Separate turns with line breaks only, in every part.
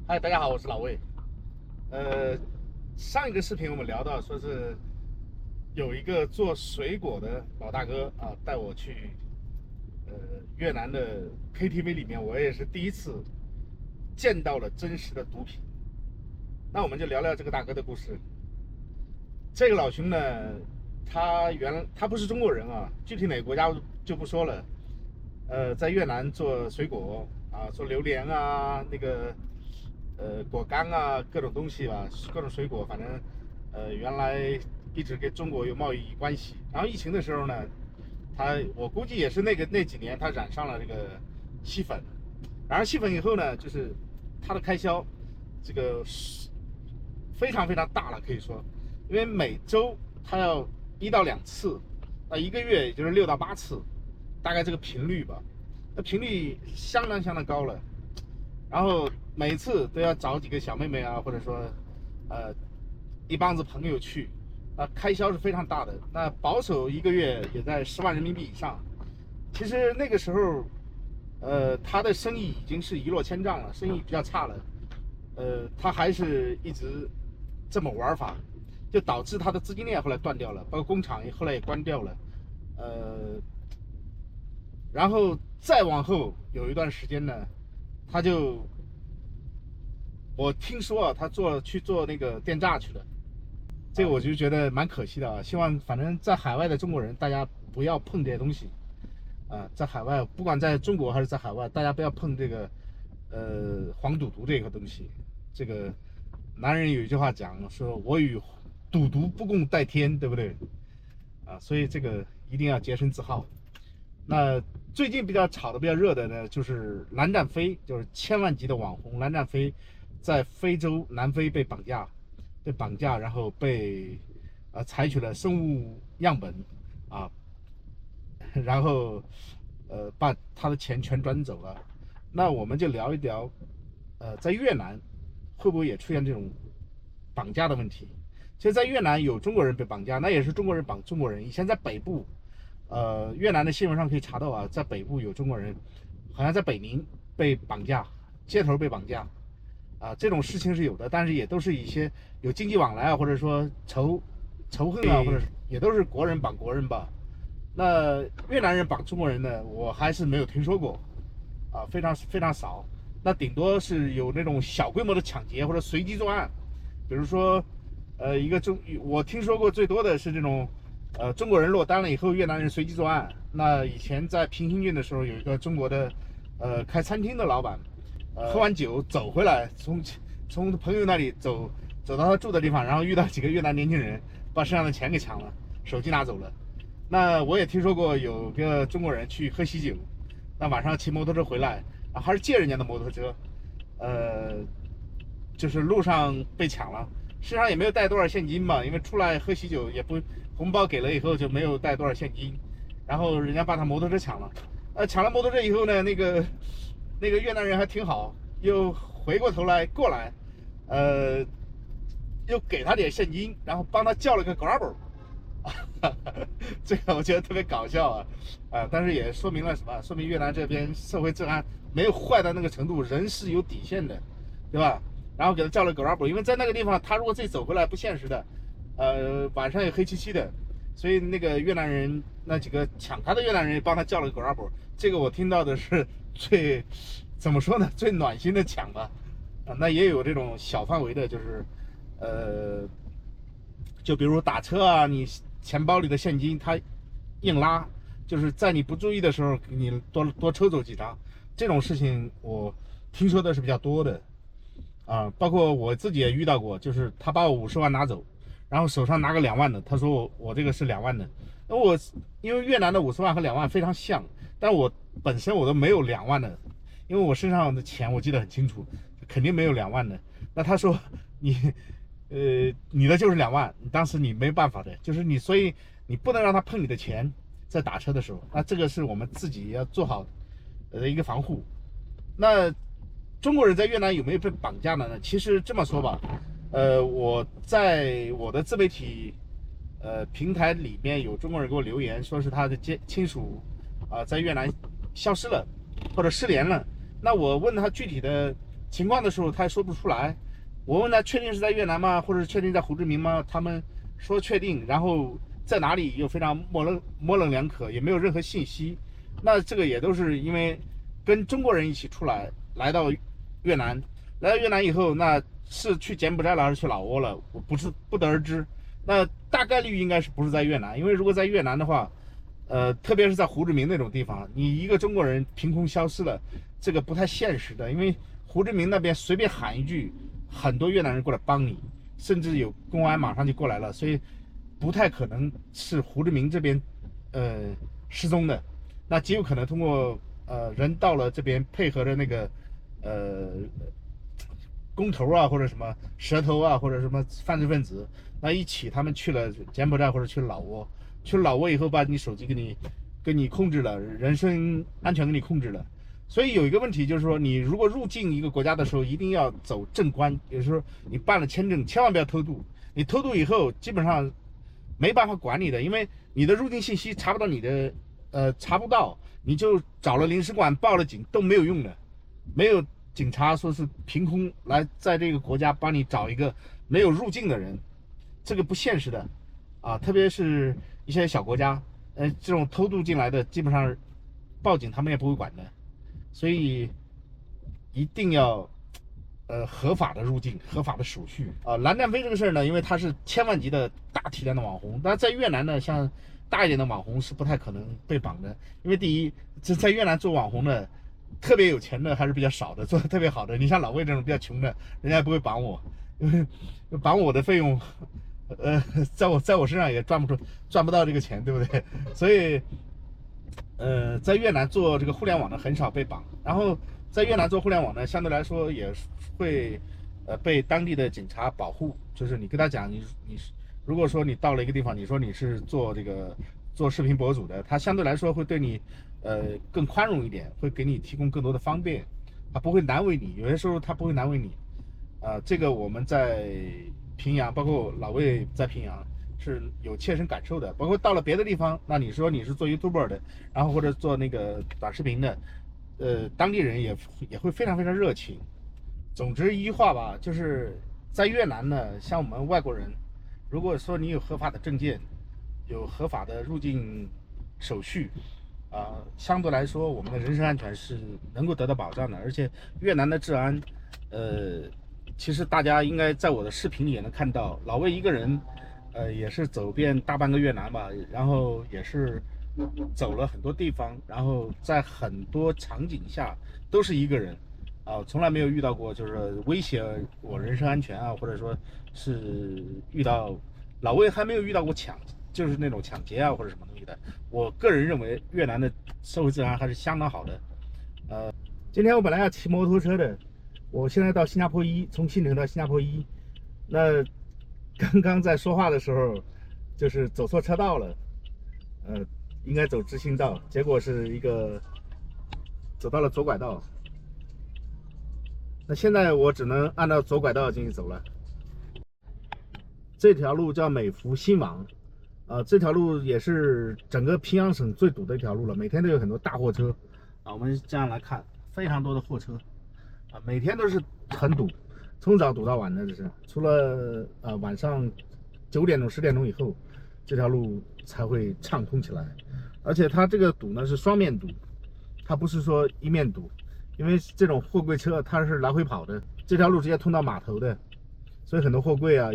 嗨，大家好，我是老魏。呃，上一个视频我们聊到，说是有一个做水果的老大哥啊，带我去越南的 KTV 里面，我也是第一次见到了真实的毒品。那我们就聊聊这个大哥的故事。这个老兄呢，他不是中国人啊，具体哪个国家就不说了。在越南做水果啊，做榴莲啊，果干啊，各种东西吧，各种水果，反正原来一直跟中国有贸易关系。然后疫情的时候呢，我估计也是那几年他染上了这个细粉，然后细粉以后呢，就是他的开销这个非常非常大了，可以说，因为每周他要1到2次，那一个月也就是6到8次，大概这个频率吧，那频率相当相当高了。然后每次都要找几个小妹妹啊，或者说一帮子朋友去，开销是非常大的。那保守一个月也在10万人民币以上。其实那个时候，他的生意已经是一落千丈了，生意比较差了。他还是一直这么玩法，就导致他的资金链后来断掉了，包括工厂后来也关掉了。然后再往后有一段时间呢，他就我听说啊，他去做那个电诈去了。这个我就觉得蛮可惜的啊。希望反正在海外的中国人，大家不要碰这些东西啊。在海外，不管在中国还是在海外，大家不要碰这个黄赌毒这个东西。这个男人有一句话讲说：“我与赌毒不共戴天”，对不对？啊，所以这个一定要洁身自好。那最近比较炒的比较热的呢，就是蓝占飞，就是千万级的网红蓝占飞，在非洲南非被绑架，然后被采取了生物样本啊，然后把他的钱全转走了。那我们就聊一聊，在越南会不会也出现这种绑架的问题？其实，在越南有中国人被绑架，那也是中国人绑中国人。以前在北部，越南的新闻上可以查到啊，在北部有中国人，好像在北宁被绑架，街头被绑架，这种事情是有的，但是也都是一些有经济往来啊，或者说仇恨啊，或者也都是国人绑国人吧。那越南人绑中国人呢，我还是没有听说过，非常非常少。那顶多是有那种小规模的抢劫或者随机作案，比如说，我听说过最多的是这种，中国人落单了以后，越南人随机作案。那以前在平型郡的时候，有一个中国的，开餐厅的老板，喝完酒走回来，从朋友那里走到他住的地方，然后遇到几个越南年轻人，把身上的钱给抢了，手机拿走了。那我也听说过有个中国人去喝喜酒，那晚上骑摩托车回来，还是借人家的摩托车，就是路上被抢了，身上也没有带多少现金嘛，因为出来喝喜酒也不红包给了以后就没有带多少现金，然后人家把他摩托车抢了，抢了摩托车以后呢，那个越南人还挺好，又回过头来过来，又给他点现金，然后帮他叫了个 Grab。这个我觉得特别搞笑但是也说明了什么？说明越南这边社会治安没有坏到那个程度，人是有底线的，对吧？然后给他叫了 Grab， 因为在那个地方，他如果自己走回来不现实的，晚上也黑漆漆的，所以那个越南人那几个抢他的越南人也帮他叫了 Grab。这个我听到的是怎么说呢？最暖心的抢吧。那也有这种小范围的，就是就比如打车啊，你钱包里的现金他硬拉，就是在你不注意的时候给你多抽走几张，这种事情我听说的是比较多的包括我自己也遇到过，就是他把我50万拿走，然后手上拿个2万的，他说我这个是2万的，那因为越南的50万和2万非常像，但我本身我都没有2万的，因为我身上的钱我记得很清楚，肯定没有2万的。那他说你的就是2万，当时你没办法的，就是所以你不能让他碰你的钱，在打车的时候，那这个是我们自己要做好的一个防护。那中国人在越南有没有被绑架呢？其实这么说吧，我在我的自媒体平台里面有中国人给我留言，说是他的亲属在越南消失了或者失联了。那我问他具体的情况的时候，他也说不出来。我问他确定是在越南吗，或者是确定在胡志明吗？他们说确定，然后在哪里又非常模棱两可，也没有任何信息。那这个也都是因为跟中国人一起出来，来到越南以后，那是去柬埔寨了还是去老挝了，我不得而知。那大概率应该是不是在越南，因为如果在越南的话，特别是在胡志明那种地方，你一个中国人凭空消失了，这个不太现实的，因为胡志明那边随便喊一句，很多越南人过来帮你，甚至有公安马上就过来了，所以不太可能是胡志明这边失踪的，那极有可能通过人到了这边配合着那个工头啊，或者什么蛇头啊，或者什么犯罪分子，那一起他们去了柬埔寨或者去了老挝，去了老挝以后把你手机给你控制了，人身安全给你控制了。所以有一个问题就是说，你如果入境一个国家的时候，一定要走正关，也就是说你办了签证，千万不要偷渡。你偷渡以后，基本上没办法管你的，因为你的入境信息查不到查不到，你就找了领事馆报了警都没有用的，没有警察说是凭空来在这个国家帮你找一个没有入境的人，这个不现实的啊，特别是一些小国家，这种偷渡进来的基本上报警他们也不会管的。所以一定要合法的入境，合法的手续啊。蓝占飞这个事儿呢，因为它是千万级的大体量的网红，但在越南呢，像大一点的网红是不太可能被绑的，因为第一，这在越南做网红的特别有钱的还是比较少的，做的特别好的，你像老魏这种比较穷的，人家也不会绑我，因为绑我的费用，在我身上也赚不到这个钱，对不对？所以。在越南做这个互联网的很少被绑，然后在越南做互联网呢，相对来说也会被当地的警察保护。就是你跟他讲，你如果说你到了一个地方，你说你是做视频博主的，他相对来说会对你更宽容一点，会给你提供更多的方便，他不会难为你。有些时候他不会难为你，这个我们在平阳，包括老魏在平阳。是有切身感受的，包括到了别的地方，那你说你是做 YouTuber 的，然后或者做那个短视频的，当地人也会非常非常热情。总之一句话吧，就是在越南呢，像我们外国人，如果说你有合法的证件，有合法的入境手续，相对来说我们的人身安全是能够得到保障的。而且越南的治安，其实大家应该在我的视频里也能看到，老魏一个人。也是走遍大半个越南吧，然后也是走了很多地方，然后在很多场景下都是一个人，从来没有遇到过就是威胁我人身安全啊，或者说是遇到老魏还没有遇到过就是那种抢劫啊或者什么东西的。我个人认为越南的社会治安还是相当好的。今天我本来要骑摩托车的，我现在到新加坡一，从新城到新加坡一，那。刚刚在说话的时候，就是走错车道了，应该走直行道，结果是走到了左拐道。那现在我只能按照左拐道进行走了。这条路叫美孚新网，这条路也是整个平阳省最堵的一条路了，每天都有很多大货车。我们这样来看，非常多的货车，每天都是很堵。从早堵到晚的，这是除了晚上9点钟、10点钟以后，这条路才会畅通起来。而且它这个堵呢是双面堵，它不是说一面堵，因为这种货柜车它是来回跑的，这条路直接通到码头的，所以很多货柜啊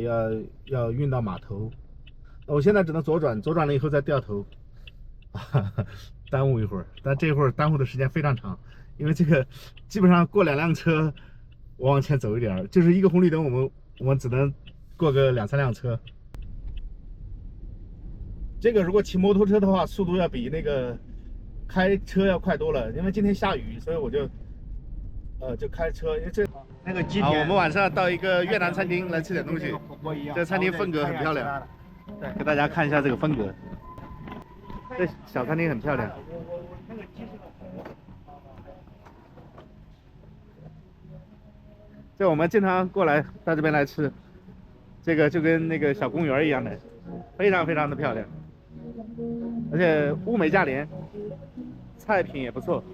要运到码头。我现在只能左转，左转了以后再掉头，耽误一会儿，但这会儿耽误的时间非常长，因为这个基本上过2辆车。我往前走一点，就是一个红绿灯，我们只能过个2、3辆车。这个如果骑摩托车的话，速度要比那个开车要快多了。因为今天下雨，所以我就开车。因为
那个基点。
我们晚上到一个越南餐厅来吃点东西。这餐厅风格很漂亮，对，给大家看一下这个风格。这小餐厅很漂亮。就我们经常过来到这边来吃，这个就跟那个小公园一样的，非常非常的漂亮，而且物美价廉，菜品也不错。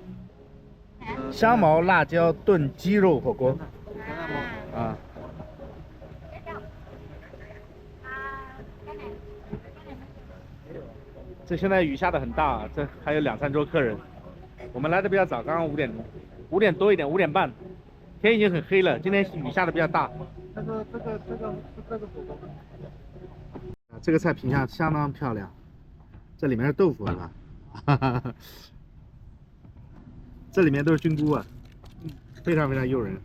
香茅辣椒炖鸡肉火锅啊。这现在雨下的很大，这还有2、3桌客人。我们来的比较早，刚刚5点多一点，5点半，天已经很黑了。今天雨下的比较大。
这个火锅。
这个菜品相相当漂亮，这里面是豆腐是吧？哈哈哈。这里面都是菌菇啊，非常非常诱人。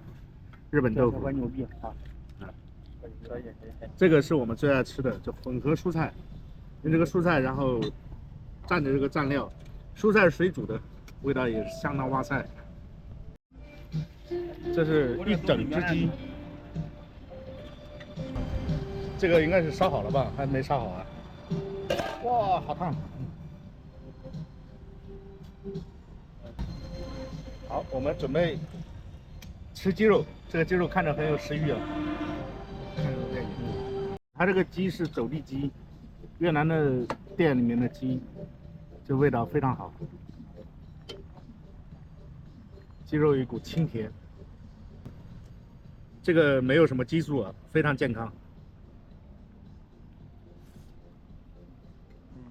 日本豆腐。
牛逼啊！
这个是我们最爱吃的，就混合蔬菜，用这个蔬菜然后蘸着这个蘸料，蔬菜是水煮的，味道也是相当哇塞。这是一整只鸡，这个应该是烧好了吧？还没烧好啊？哇，好烫！好，我们准备吃鸡肉，这个鸡肉看着很有食欲啊。它这个鸡是走地鸡，越南的店里面的鸡，这味道非常好。鸡肉有一股清甜，这个没有什么激素啊，非常健康。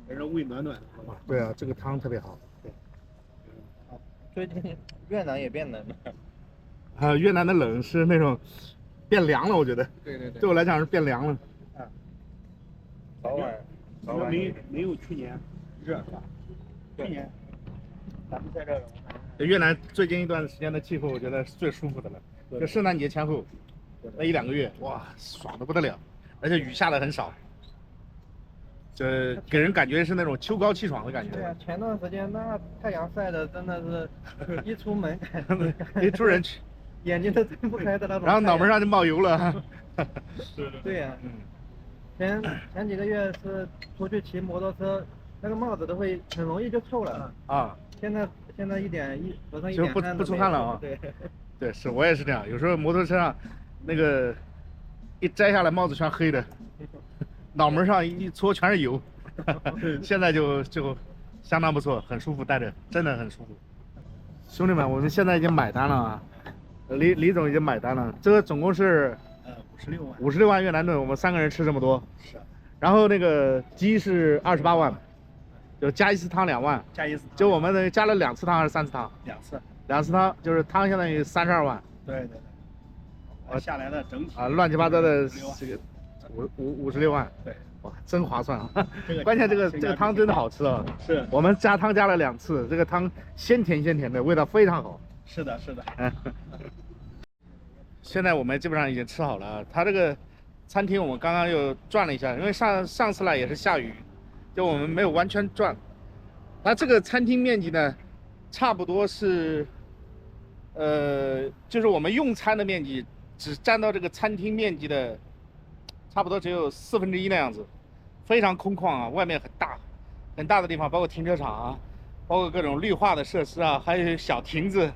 给人胃暖暖的。
对啊，这个汤特别好。对。
最近越南也变冷了。
越南的冷是那种变凉了，我觉得。
对。
对我来讲是变凉了。
早晚没有去年热是吧？去年咱们在这儿，
越南最近一段时间的气候，我觉得是最舒服的了。就圣诞节前后那1、2个月，哇，爽的不得了，而且雨下的很少，这给人感觉是那种秋高气爽的感觉。
对啊，前段时间那太阳晒的真的是，一出门
一出人去，
眼睛都睁不开的那种。
然后脑门上就冒油了。
对呀。前几个月是出去骑摩托车，那个帽子都会很容易就臭了
啊。
现在头上一
就
点汗
不出汗了啊。对，是我也是这样，有时候摩托车上那个一摘下来帽子全黑的，脑门上一搓全是油。现在就相当不错，很舒服，戴着真的很舒服。兄弟们，我们现在已经买单了啊，李总已经买单了，这个总共是56万越南盾，我们3个人吃这么多。
是。
然后那个鸡是28万，就加一次汤2万，就我们加了2次汤还是3次汤？2次汤，就是汤相当于32万。
对。下来的整体
乱七八糟的这个56万。
对。
哇，真划算啊！关键这个汤真的好吃啊！
是。
我们加汤加了2次，这个汤鲜甜的，味道非常好。
是的。
现在我们基本上已经吃好了。他这个餐厅我们刚刚又转了一下，因为上次来也是下雨，就我们没有完全转。它这个餐厅面积呢，差不多是，就是我们用餐的面积只占到这个餐厅面积的，差不多只有1/4那样子，非常空旷啊，外面很大的地方，包括停车场啊，包括各种绿化的设施啊，还有小亭子，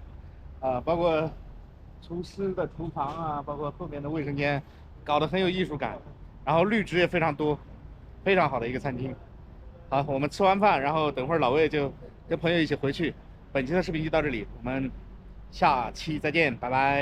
啊，包括厨师的厨房啊，包括后面的卫生间，搞得很有艺术感，然后绿植也非常多，非常好的一个餐厅。好，我们吃完饭，然后等会儿老魏就跟朋友一起回去。本期的视频就到这里，我们下期再见，拜拜。